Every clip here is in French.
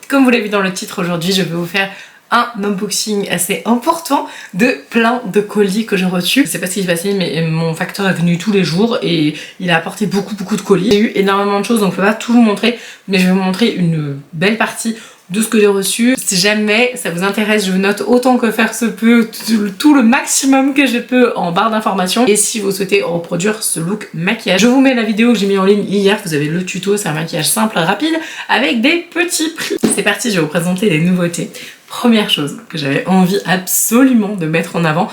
Comme vous l'avez vu dans le titre, aujourd'hui je vais vous faire un unboxing assez important de plein de colis que j'ai reçus. Je sais pas ce qui s'est passé, mais mon facteur est venu tous les jours et il a apporté beaucoup de colis. J'ai eu énormément de choses, donc je peux pas tout vous montrer, mais je vais vous montrer une belle partie de ce que j'ai reçu. Si jamais ça vous intéresse, je note autant que faire se peut tout le maximum que je peux en barre d'informations. Et si vous souhaitez reproduire ce look maquillage, je vous mets la vidéo que j'ai mis en ligne hier. Vous avez le tuto, c'est un maquillage simple, rapide, avec des petits prix. C'est parti, je vais vous présenter les nouveautés. Première chose que j'avais envie absolument de mettre en avant,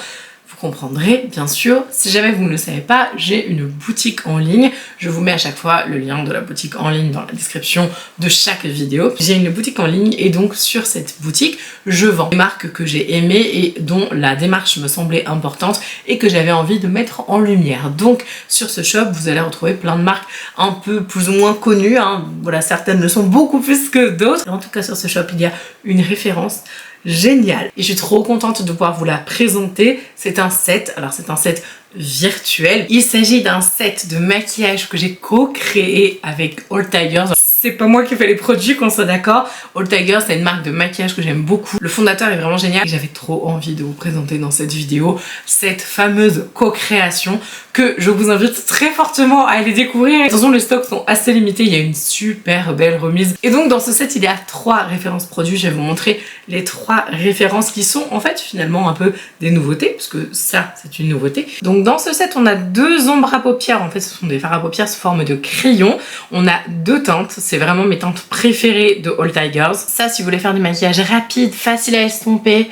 vous comprendrez bien sûr, si jamais vous ne le savez pas, j'ai une boutique en ligne. Je vous mets à chaque fois le lien de la boutique en ligne dans la description de chaque vidéo. J'ai une boutique en ligne et donc sur cette boutique, je vends des marques que j'ai aimées et dont la démarche me semblait importante et que j'avais envie de mettre en lumière. Donc sur ce shop, vous allez retrouver plein de marques un peu plus ou moins connues. Voilà, certaines le sont beaucoup plus que d'autres. En tout cas sur ce shop, il y a une référence génial et je suis trop contente de pouvoir vous la présenter. C'est un set, alors c'est un set virtuel. Il s'agit d'un set de maquillage que j'ai co-créé avec All Tigers. C'est pas moi qui fais les produits, qu'on soit d'accord. All Tigers, c'est une marque de maquillage que j'aime beaucoup. Le fondateur est vraiment génial et j'avais trop envie de vous présenter dans cette vidéo cette fameuse co-création que je vous invite très fortement à aller découvrir. Attention, les stocks sont assez limités, il y a une super belle remise. Et donc dans ce set, il y a 3 références produits. Je vais vous montrer les 3 références qui sont en fait finalement un peu des nouveautés, parce que ça, c'est une nouveauté. Donc dans ce set, on a 2 ombres à paupières. En fait, ce sont des fards à paupières sous forme de crayon. On a 2 teintes. C'est vraiment mes teintes préférées de All Tigers. Ça, si vous voulez faire du maquillage rapide, facile à estomper,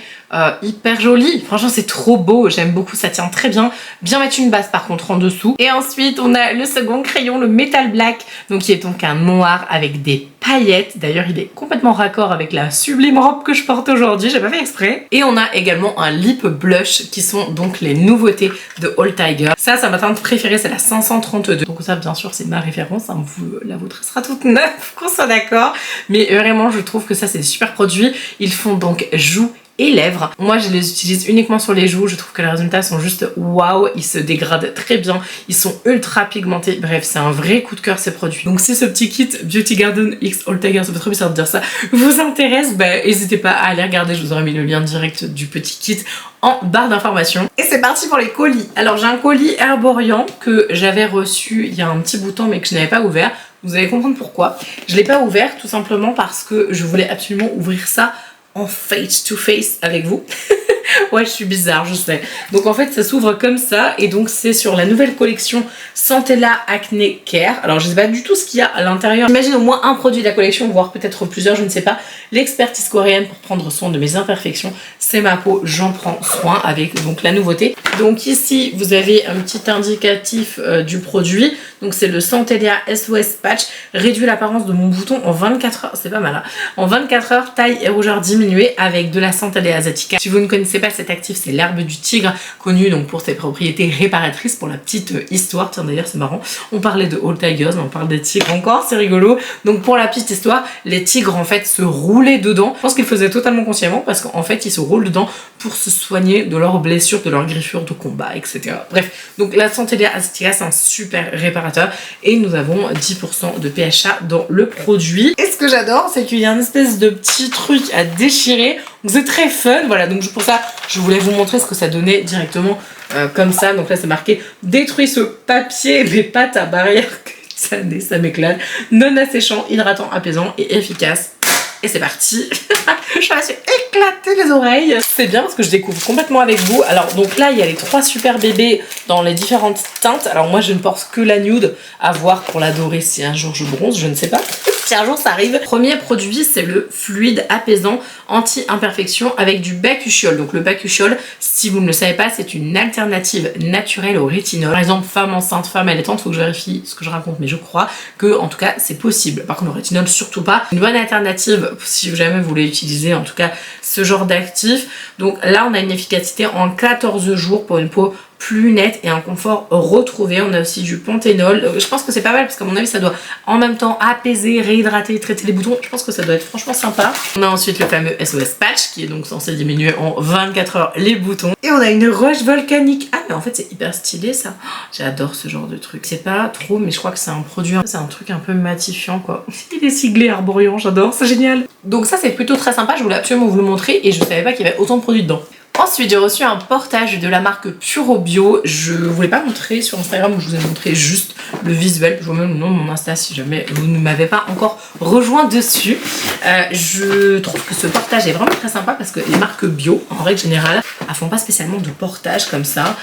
hyper joli. Franchement, c'est trop beau. J'aime beaucoup. Ça tient très bien. Bien mettre une base par contre en dessous. Et ensuite, on a le second crayon, le Metal Black. Donc, qui est donc un noir avec des paillettes. D'ailleurs, il est complètement raccord avec la sublime robe que je porte aujourd'hui. J'ai pas fait exprès. Et on a également un lip blush qui sont donc les nouveautés de All Tigers. Ça, ma teinte préférée, c'est la 532. Donc ça, bien sûr, c'est ma référence. La vôtre sera toute neuve, qu'on soit d'accord. Mais vraiment, je trouve que ça, c'est des super produits. Ils font donc joues et lèvres. Moi, je les utilise uniquement sur les joues. Je trouve que les résultats sont juste waouh. Ils se dégradent très bien. Ils sont ultra pigmentés. Bref, c'est un vrai coup de cœur ces produits. Donc si ce petit kit Beauty Garden X All Tigers, ça fait trop bizarre de dire ça, vous intéresse, n'hésitez pas à aller regarder. Je vous aurais mis le lien direct du petit kit en barre d'informations. Et c'est parti pour les colis. Alors j'ai un colis Herborian que j'avais reçu il y a un petit bout de temps mais que je n'avais pas ouvert. Vous allez comprendre pourquoi. Je l'ai pas ouvert tout simplement parce que je voulais absolument ouvrir ça en face to face avec vous. Ouais, je suis bizarre, je sais. Donc en fait, ça s'ouvre comme ça et donc c'est sur la nouvelle collection Centella Acne Care. Alors je sais pas du tout ce qu'il y a à l'intérieur. J'imagine au moins un produit de la collection, voire peut-être plusieurs, je ne sais pas. L'expertise coréenne pour prendre soin de mes imperfections. C'est ma peau, j'en prends soin avec donc la nouveauté. Donc ici, vous avez un petit indicatif du produit. Donc c'est le Centella SOS Patch. Réduit l'apparence de mon bouton en 24 heures. C'est pas mal, hein. En 24 heures, taille et rougeur diminuée avec de la Centella asiatica. Si vous ne connaissez pas cet actif, c'est l'herbe du tigre, connu donc pour ses propriétés réparatrices. Pour la petite histoire, tiens d'ailleurs c'est marrant, on parlait de All Tigers, on parle des tigres encore, c'est rigolo. Donc pour la petite histoire, les tigres en fait se roulaient dedans. Je pense qu'ils le faisaient totalement consciemment parce qu'en fait ils se roulent dedans pour se soigner de leurs blessures, de leurs griffures de combat, etc. Bref, donc la Centella asiatica c'est un super réparateur et nous avons 10% de PHA dans le produit. Et ce que j'adore, c'est qu'il y a une espèce de petit truc à déchirer. Donc c'est très fun, voilà, donc pour ça je voulais vous montrer ce que ça donnait directement comme ça. Donc là c'est marqué détruit ce papier mais pas ta barrière, ça m'éclate, non asséchant, hydratant, apaisant et efficace. Et c'est parti. Je me suis éclaté les oreilles. C'est bien parce que je découvre complètement avec vous. Alors donc là il y a les 3 super bébés dans les différentes teintes. Alors moi je ne porte que la nude, à voir pour l'adorer si un jour je bronze, je ne sais pas. Si un jour ça arrive. Premier produit, c'est le fluide apaisant anti-imperfection avec du bakuchiol. Donc le bakuchiol, si vous ne le savez pas, c'est une alternative naturelle au rétinol. Par exemple, femme enceinte, femme allaitante, faut que je vérifie ce que je raconte, mais je crois que en tout cas c'est possible. Par contre le rétinol surtout pas. Une bonne alternative si jamais vous voulez utiliser en tout cas ce genre d'actif. Donc là on a une efficacité en 14 jours pour une peau plus net et un confort retrouvé. On a aussi du panthénol. Je pense que c'est pas mal parce qu'à mon avis ça doit en même temps apaiser, réhydrater, traiter les boutons. Je pense que ça doit être franchement sympa. On a ensuite le fameux SOS Patch qui est donc censé diminuer en 24 heures les boutons. Et on a une roche volcanique. Ah mais en fait c'est hyper stylé ça. Oh, j'adore ce genre de truc. C'est pas trop mais je crois que c'est un produit, c'est un truc un peu matifiant quoi. Il est siglé Arborian, j'adore, c'est génial. Donc ça c'est plutôt très sympa, je voulais absolument vous le montrer et je savais pas qu'il y avait autant de produits dedans. Ensuite, j'ai reçu un portage de la marque Puro Bio. Je voulais pas montrer sur Instagram, où je vous ai montré juste le visuel. Je vous mets le nom de mon Insta si jamais vous ne m'avez pas encore rejoint dessus. Je trouve que ce portage est vraiment très sympa parce que les marques bio, en règle générale, elles font pas spécialement de portage comme ça.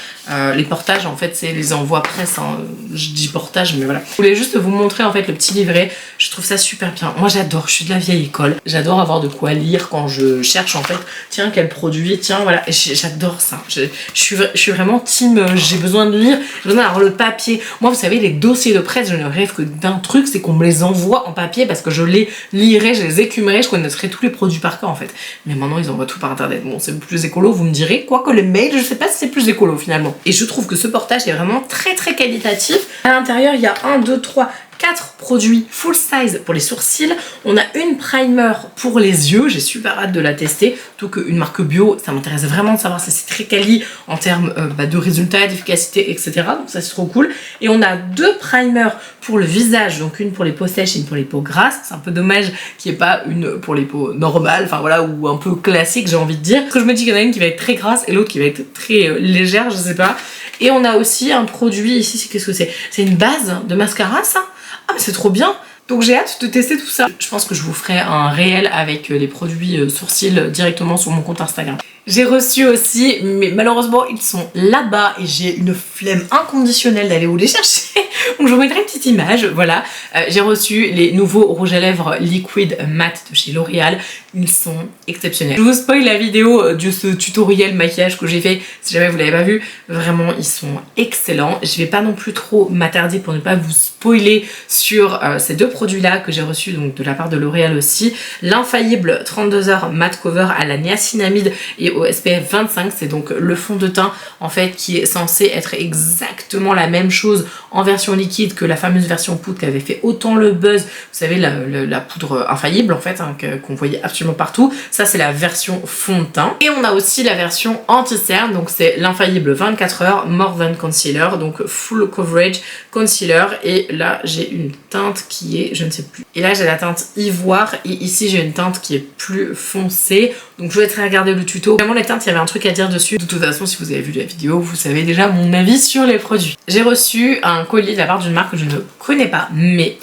Les portages, en fait, c'est les envois presse. Hein. Je dis portage, mais voilà. Je voulais juste vous montrer en fait le petit livret. Je trouve ça super bien. Moi, j'adore. Je suis de la vieille école. J'adore avoir de quoi lire quand je cherche en fait. Tiens, quel produit. Tiens, voilà. J'adore ça. Je suis vraiment team. J'ai besoin de lire. J'ai besoin d'avoir le papier. Moi, vous savez, les dossiers de presse, je ne rêve que d'un truc, c'est qu'on me les envoie en papier parce que je les lirai, je les écumerai, je connaîtrais tous les produits par cœur en fait. Mais maintenant, ils envoient tout par internet. Bon, c'est plus écolo, vous me direz. Quoique les mails, je sais pas si c'est plus écolo finalement. Et je trouve que ce portage est vraiment très très qualitatif. À l'intérieur, il y a 1, 2, 3, 4 produits full size pour les sourcils. On a une primer pour les yeux. J'ai super hâte de la tester. Plutôt qu'une marque bio, ça m'intéresse vraiment de savoir si c'est très quali en termes de résultats, d'efficacité, etc. Donc ça c'est trop cool. Et on a 2 primers pour le visage. Donc une pour les peaux sèches et une pour les peaux grasses. C'est un peu dommage qu'il n'y ait pas une pour les peaux normales, enfin voilà, ou un peu classique j'ai envie de dire. Parce que je me dis qu'il y en a une qui va être très grasse et l'autre qui va être très légère, je sais pas. Et on a aussi un produit ici, qu'est-ce que c'est? C'est une base de mascara ça? Ah mais c'est trop bien! Donc j'ai hâte de tester tout ça. Je pense que je vous ferai un réel avec les produits sourcils directement sur mon compte Instagram. J'ai reçu aussi, mais malheureusement ils sont là-bas et j'ai une flemme inconditionnelle d'aller où les chercher. Donc je vous mettrai une petite image, voilà. J'ai reçu les nouveaux rouges à lèvres liquid matte de chez L'Oréal. Ils sont exceptionnels. Je vous spoil la vidéo de ce tutoriel maquillage que j'ai fait, si jamais vous l'avez pas vu. Vraiment, ils sont excellents. Je vais pas non plus trop m'attarder pour ne pas vous spoiler sur ces deux produits-là que j'ai reçus donc de la part de L'Oréal aussi. L'infaillible 32 heures matte cover à la niacinamide et au SPF 25. C'est donc le fond de teint en fait qui est censé être exactement la même chose en version liquide que la fameuse version poudre qui avait fait autant le buzz. Vous savez, la poudre infaillible en fait, hein, qu'on voyait absolument partout. Ça, c'est la version fond de teint. Et on a aussi la version anti-cerne, donc c'est l'infaillible 24 heures, More Than Concealer, donc full coverage concealer. Et là, j'ai une teinte qui est, je ne sais plus. Et là, j'ai la teinte ivoire et ici, j'ai une teinte qui est plus foncée. Donc, je vous laisserai regarder le tuto. Vraiment, les teintes, il y avait un truc à dire dessus. De toute façon, si vous avez vu la vidéo, vous savez déjà mon avis sur les produits. J'ai reçu un colis de la part d'une marque que je ne connais pas, mais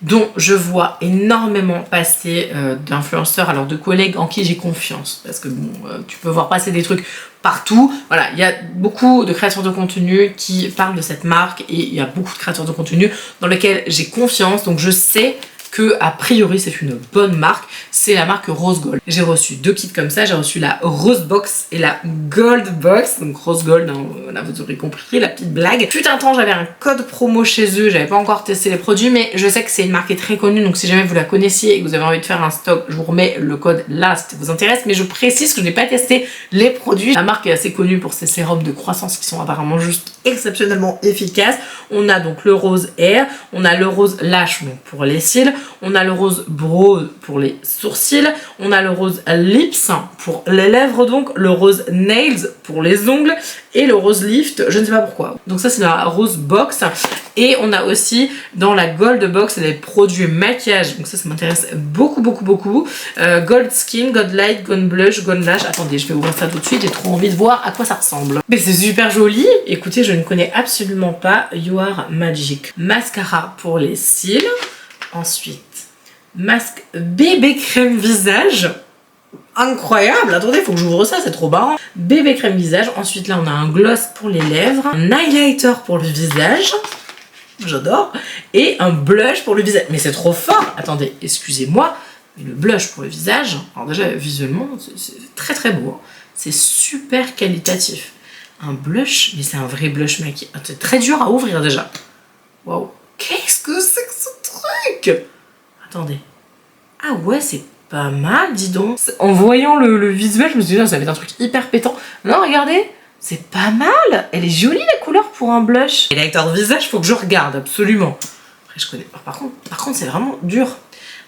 dont je vois énormément passer d'influenceurs, alors de collègues en qui j'ai confiance, parce que bon, tu peux voir passer des trucs partout, voilà, il y a beaucoup de créateurs de contenu qui parlent de cette marque et il y a beaucoup de créateurs de contenu dans lesquels j'ai confiance, donc je sais que a priori c'est une bonne marque, c'est la marque Rose Gold. J'ai reçu 2 kits comme ça, j'ai reçu la Rose Box et la Gold Box, donc Rose Gold, hein, là vous aurez compris la petite blague. Fut un temps j'avais un code promo chez eux, j'avais pas encore testé les produits mais je sais que c'est une marque qui est très connue, donc si jamais vous la connaissiez et que vous avez envie de faire un stock, je vous remets le code là si ça vous intéresse, mais je précise que je n'ai pas testé les produits. La marque est assez connue pour ses sérums de croissance qui sont apparemment juste exceptionnellement efficaces. On a donc le rose Air, on a le rose Lash donc pour les cils, on a le rose Brow pour les sourcils, on a le rose Lips pour les lèvres donc, le rose Nails pour les ongles et le rose Lift, je ne sais pas pourquoi. Donc ça c'est la Rose Box et on a aussi dans la Gold Box les produits maquillage, donc ça m'intéresse beaucoup. Gold Skin, Gold Light, Gold Blush, Gold Lash. Attendez, je vais ouvrir ça tout de suite, j'ai trop envie de voir à quoi ça ressemble. Mais c'est super joli. Écoutez, je ne connais absolument pas You Are Magic. Mascara pour les cils. Ensuite, masque bébé crème visage. Incroyable, attendez, faut que j'ouvre ça, c'est trop marrant. Bébé crème visage. Ensuite, là, on a un gloss pour les lèvres, un highlighter pour le visage. J'adore. Et un blush pour le visage. Mais c'est trop fort. Attendez, excusez-moi. Mais le blush pour le visage, alors déjà, visuellement, c'est très beau. Hein. C'est super qualitatif. Un blush, mais c'est un vrai blush maquillage. C'est très dur à ouvrir déjà. Waouh. Qu'est-ce que c'est que ce truc? Attendez. Ah ouais, c'est pas mal, dis donc. En voyant le visuel, je me suis dit, ça va être un truc hyper pétant. Non, regardez. C'est pas mal. Elle est jolie la couleur pour un blush. Et l'acteur de visage, faut que je regarde, absolument. Après, je connais pas. Par contre, c'est vraiment dur.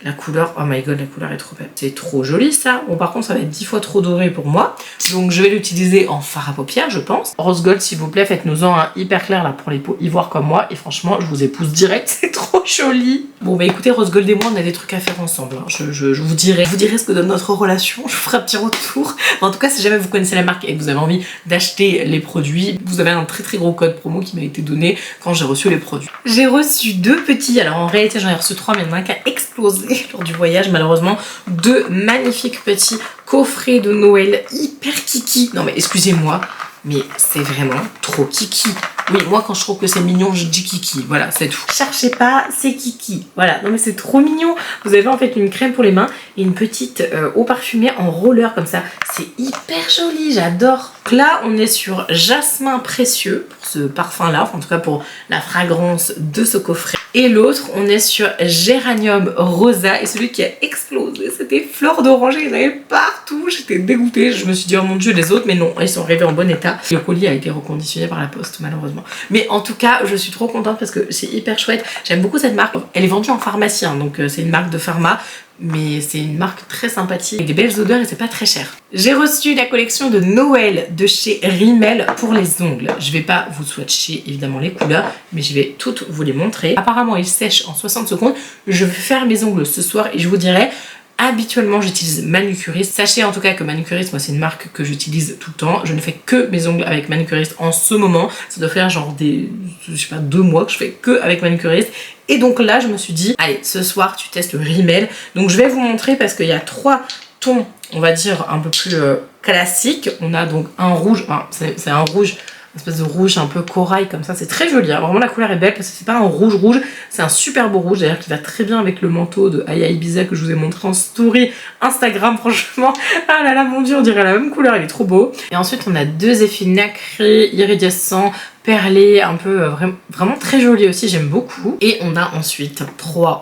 La couleur, oh my god, la couleur est trop belle. C'est trop joli ça. Bon, par contre, ça va être 10 fois trop doré pour moi. Donc, je vais l'utiliser en fard à paupières, je pense. Rose gold, s'il vous plaît, faites-nous-en un hyper clair là pour les peaux ivoire comme moi. Et franchement, je vous épouse direct. C'est trop joli. Bon, bah écoutez, Rose gold et moi, on a des trucs à faire ensemble. Hein. Je vous dirai ce que donne notre relation. Je vous ferai un petit retour. Mais en tout cas, si jamais vous connaissez la marque et que vous avez envie d'acheter les produits, vous avez un très gros code promo qui m'a été donné quand j'ai reçu les produits. J'ai reçu 2 petits. Alors, en réalité, j'en ai reçu 3, mais il y en a un qui a explosé lors du voyage, malheureusement. 2 magnifiques petits coffrets de Noël hyper kiki. Non mais excusez-moi, mais c'est vraiment trop kiki. Oui, moi quand je trouve que c'est mignon, je dis kiki. Voilà, c'est tout. Cherchez pas, c'est kiki. Voilà, non mais c'est trop mignon. Vous avez en fait une crème pour les mains et une petite eau parfumée en roller comme ça. C'est hyper joli, j'adore. Donc là, on est sur Jasmin Précieux pour ce parfum-là, enfin, en tout cas pour la fragrance de ce coffret. Et l'autre, on est sur Géranium Rosa et celui qui a explosé, c'était Fleur d'Oranger. Il y en avait partout, j'étais dégoûtée. Je me suis dit, oh mon dieu, les autres, mais non, ils sont arrivés en bon état. Le colis a été reconditionné par la poste, malheureusement. Mais en tout cas, je suis trop contente parce que c'est hyper chouette. J'aime beaucoup cette marque. Elle est vendue en pharmacie, hein, donc c'est une marque de pharma. Mais c'est une marque très sympathique avec des belles odeurs et c'est pas très cher. J'ai reçu la collection de Noël de chez Rimmel pour les ongles. Je vais pas vous swatcher évidemment les couleurs, mais je vais toutes vous les montrer. Apparemment ils sèchent en 60 secondes. Je vais faire mes ongles ce soir et je vous dirai. Habituellement j'utilise Manucuriste. Sachez en tout cas que Manucuriste, moi c'est une marque que j'utilise tout le temps. Je ne fais que mes ongles avec Manucuriste en ce moment. Ça doit faire genre je sais pas 2 mois que je fais que avec Manucuriste. Et donc là je me suis dit, allez ce soir tu testes Rimmel. Donc je vais vous montrer parce qu'il y a 3 tons, on va dire un peu plus classiques. On a donc un rouge, enfin, c'est un rouge, une espèce de rouge un peu corail comme ça, c'est très joli, hein. Vraiment la couleur est belle parce que c'est pas un rouge rouge, c'est un super beau rouge d'ailleurs qui va très bien avec le manteau de Aya Ibiza que je vous ai montré en story Instagram. Franchement, ah là là mon dieu, on dirait la même couleur, il est trop beau. Et ensuite on a 2 effets nacrés, iridescents, perlés, un peu vraiment très joli aussi, j'aime beaucoup. Et on a ensuite 3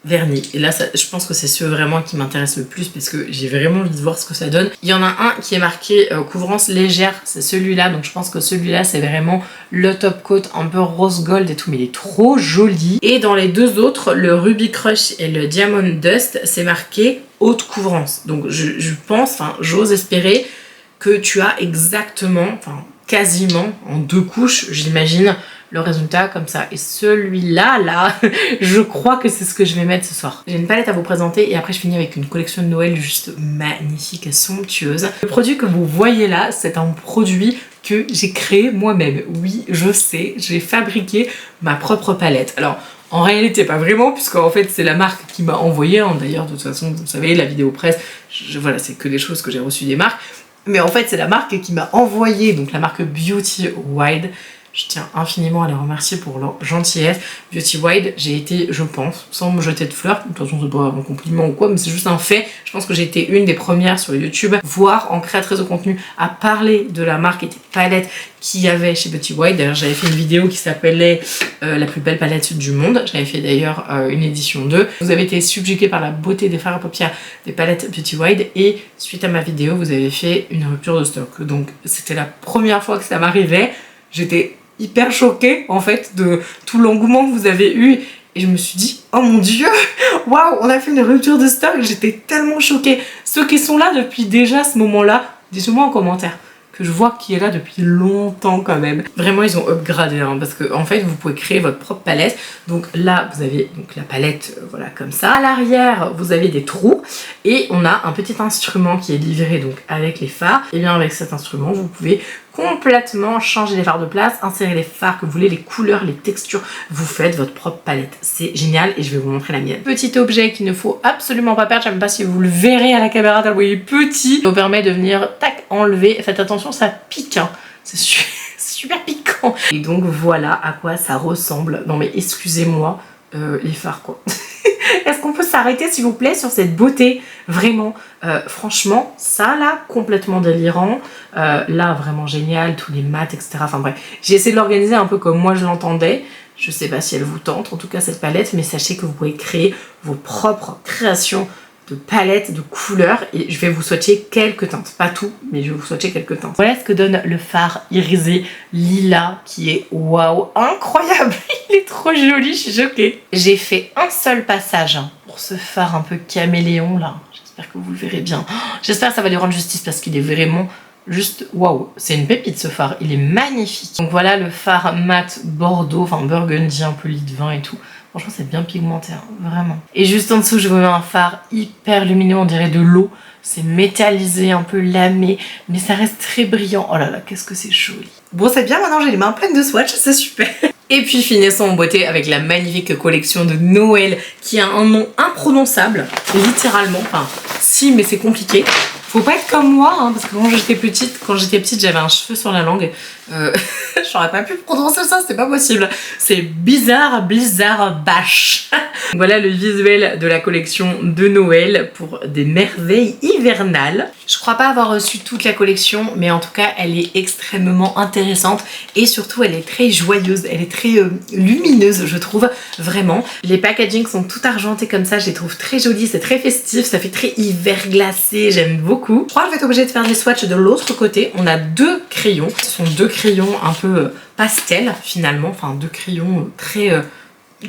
vernis. Et là, je pense que c'est ceux vraiment qui m'intéressent le plus parce que j'ai vraiment envie de voir ce que ça donne. Il y en a un qui est marqué couvrance légère, c'est celui-là. Donc je pense que celui-là, c'est vraiment le top coat un peu rose gold et tout. Mais il est trop joli. Et dans les 2 autres, le Ruby Crush et le Diamond Dust, c'est marqué haute couvrance. Donc je pense, enfin j'ose espérer que tu as exactement, enfin quasiment en 2 couches, j'imagine, le résultat comme ça. Et celui-là, je crois que c'est ce que je vais mettre ce soir. J'ai une palette à vous présenter et après je finis avec une collection de Noël juste magnifique et somptueuse. Le produit que vous voyez là, c'est un produit que j'ai créé moi-même. Oui, je sais, j'ai fabriqué ma propre palette. Alors, en réalité, pas vraiment, puisqu'en fait, c'est la marque qui m'a envoyé. Hein. D'ailleurs, de toute façon, vous savez, la vidéo presse, voilà, c'est que des choses que j'ai reçues des marques. Mais en fait, c'est la marque qui m'a envoyé, donc la marque Beauty Wild. Je tiens infiniment à les remercier pour leur gentillesse. Beauty Wild, j'ai été, je pense, sans me jeter de fleurs, de toute façon c'est pas un compliment ou quoi, mais c'est juste un fait. Je pense que j'ai été une des premières sur YouTube, voire en créatrice de contenu, à parler de la marque et des palettes qu'il y avait chez Beauty Wild. D'ailleurs, j'avais fait une vidéo qui s'appelait la plus belle palette du monde. J'avais fait d'ailleurs une édition 2. Vous avez été subjugué par la beauté des fards à paupières des palettes Beauty Wild et suite à ma vidéo, vous avez fait une rupture de stock. Donc c'était la première fois que ça m'arrivait. J'étais hyper choquée en fait de tout l'engouement que vous avez eu et je me suis dit oh mon dieu, waouh, on a fait une rupture de stock. J'étais tellement choquée. Ceux qui sont là depuis déjà ce moment-là, dites-moi en commentaire que je vois qui est là depuis longtemps quand même. Vraiment ils ont upgradé hein, parce que en fait vous pouvez créer votre propre palette. Donc là vous avez donc la palette voilà comme ça. À l'arrière vous avez des trous et on a un petit instrument qui est livré donc avec les fards. Et bien avec cet instrument vous pouvez complètement changer les fards de place, insérer les fards que vous voulez, les couleurs, les textures, vous faites votre propre palette. C'est génial et je vais vous montrer la mienne. Petit objet qu'il ne faut absolument pas perdre, je ne sais pas si vous le verrez à la caméra, vous voyez petit, ça vous permet de venir tac enlever, faites attention ça pique, hein. C'est super piquant. Et donc voilà à quoi ça ressemble. Non mais excusez-moi, les fards quoi. Est-ce qu'on peut s'arrêter s'il vous plaît sur cette beauté? Vraiment, franchement, ça là, complètement délirant. Là, vraiment génial, tous les mats, etc. Enfin bref, j'ai essayé de l'organiser un peu comme moi je l'entendais. Je sais pas si elle vous tente, en tout cas cette palette, mais sachez que vous pouvez créer vos propres créations de palettes de couleurs et je vais vous swatcher quelques teintes, pas tout, mais je vais vous swatcher quelques teintes. Voilà ce que donne le fard irisé lilas qui est waouh, incroyable. Il est trop joli, je suis choquée. J'ai fait un seul passage pour ce fard un peu caméléon là. J'espère que vous le verrez bien. J'espère que ça va lui rendre justice parce qu'il est vraiment juste waouh. C'est une pépite ce fard, il est magnifique. Donc voilà le fard mat Bordeaux, enfin burgundy, un peu lit de vin et tout. Franchement, c'est bien pigmenté, hein, vraiment. Et juste en dessous, je vous mets un fard hyper lumineux, on dirait de l'eau. C'est métallisé, un peu lamé, mais ça reste très brillant. Oh là là, qu'est-ce que c'est joli. Bon, c'est bien, maintenant j'ai les mains pleines de swatch, c'est super. Et puis finissons en beauté avec la magnifique collection de Noël qui a un nom imprononçable, littéralement. Enfin, si, mais c'est compliqué. Faut pas être comme moi, hein, parce que quand j'étais petite, j'avais un cheveu sur la langue. J'aurais pas pu prononcer ça, c'est pas possible. C'est bizarre, blizzard, bash. Voilà le visuel de la collection de Noël pour des merveilles hivernales. Je crois pas avoir reçu toute la collection, mais en tout cas, elle est extrêmement intéressante et surtout, elle est très joyeuse, elle est très lumineuse, je trouve, vraiment. Les packagings sont tout argentés comme ça, je les trouve très jolis, c'est très festif, ça fait très hiver glacé, j'aime beaucoup. Je crois que je vais être obligée de faire des swatchs de l'autre côté. On a deux crayons, ce sont deux crayons un peu pastel finalement, enfin deux crayons très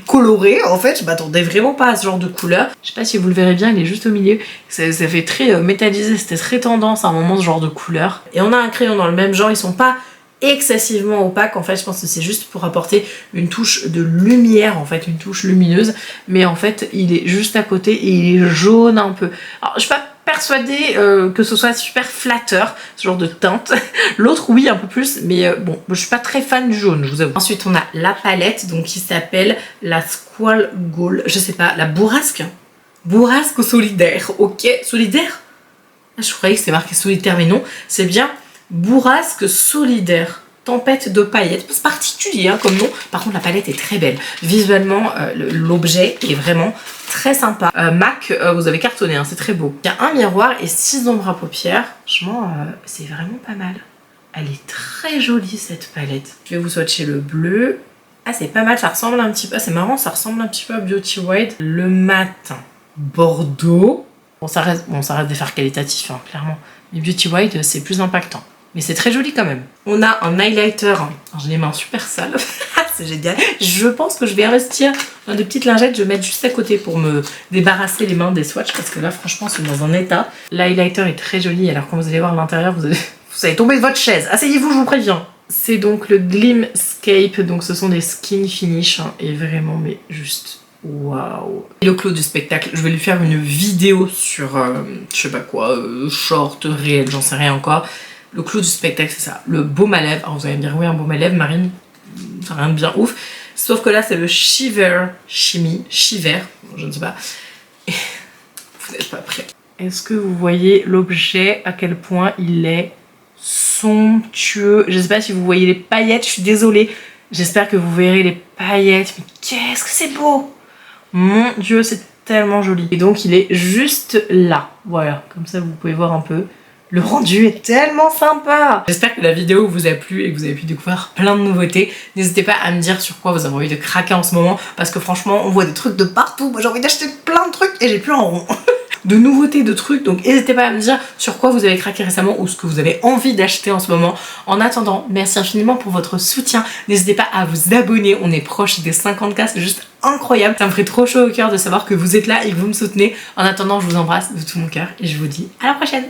colorés en fait. Je m'attendais vraiment pas à ce genre de couleur. Je sais pas si vous le verrez bien, il est juste au milieu. Ça fait très métallisé, c'était très tendance à un moment ce genre de couleur. Et on a un crayon dans le même genre, ils sont pas excessivement opaques en fait, je pense que c'est juste pour apporter une touche de lumière en fait, une touche lumineuse, mais en fait il est juste à côté et il est jaune un peu. Alors je suis pas persuadée que ce soit super flatteur ce genre de teinte. L'autre oui un peu plus, mais bon je suis pas très fan du jaune, je vous avoue. Ensuite on a la palette donc qui s'appelle la Squall Gold, je sais pas, la bourrasque solidaire. Ok, solidaire, je croyais que c'était marqué solitaire mais non, c'est bien bourrasque solidaire, tempête de paillettes. C'est particulier hein, comme nom. Par contre la palette est très belle. Visuellement l'objet est vraiment très sympa. MAC, vous avez cartonné, hein, c'est très beau. Il y a un miroir et 6 ombres à paupières. Franchement c'est vraiment pas mal. Elle est très jolie cette palette. Je vais vous swatcher le bleu. Ah c'est pas mal, ça ressemble un petit peu, c'est marrant, ça ressemble un petit peu à Beauty White. Le mat Bordeaux. Bon ça reste des fards qualitatifs hein, clairement. Mais Beauty White c'est plus impactant. Mais c'est très joli quand même. On a un highlighter. Alors, j'ai les mains super sales. C'est génial. Je pense que je vais investir dans des petites lingettes. Je vais mettre juste à côté pour me débarrasser les mains des swatchs. Parce que là, franchement, c'est dans un état. L'highlighter est très joli. Alors, quand vous allez voir l'intérieur, vous allez tomber de votre chaise. Asseyez-vous, je vous préviens. C'est donc le Glimscape. Donc, ce sont des skin finish. Hein, et vraiment, mais juste... waouh. Et le clou du spectacle, je vais lui faire une vidéo sur, je sais pas quoi, short, réel, j'en sais rien encore. Le clou du spectacle, c'est ça, le baume à lèvres. Alors vous allez me dire, oui, un baume à lèvres, Marine, ça n'a rien de bien ouf. Sauf que là, c'est le Shiver, Shiver, je ne sais pas. Et vous n'êtes pas prêts. Est-ce que vous voyez l'objet, à quel point il est somptueux? Je ne sais pas si vous voyez les paillettes, je suis désolée. J'espère que vous verrez les paillettes. Mais qu'est-ce que c'est beau! Mon Dieu, c'est tellement joli. Et donc, il est juste là. Voilà, comme ça, vous pouvez voir un peu. Le rendu est tellement sympa. J'espère que la vidéo vous a plu et que vous avez pu découvrir plein de nouveautés. N'hésitez pas à me dire sur quoi vous avez envie de craquer en ce moment. Parce que franchement, on voit des trucs de partout. Moi, j'ai envie d'acheter plein de trucs et j'ai plus en rond. De nouveautés, de trucs, donc n'hésitez pas à me dire sur quoi vous avez craqué récemment ou ce que vous avez envie d'acheter en ce moment. En attendant, merci infiniment pour votre soutien. N'hésitez pas à vous abonner, on est proche des 50K, c'est juste incroyable. Ça me ferait trop chaud au cœur de savoir que vous êtes là et que vous me soutenez. En attendant, je vous embrasse de tout mon cœur et je vous dis à la prochaine.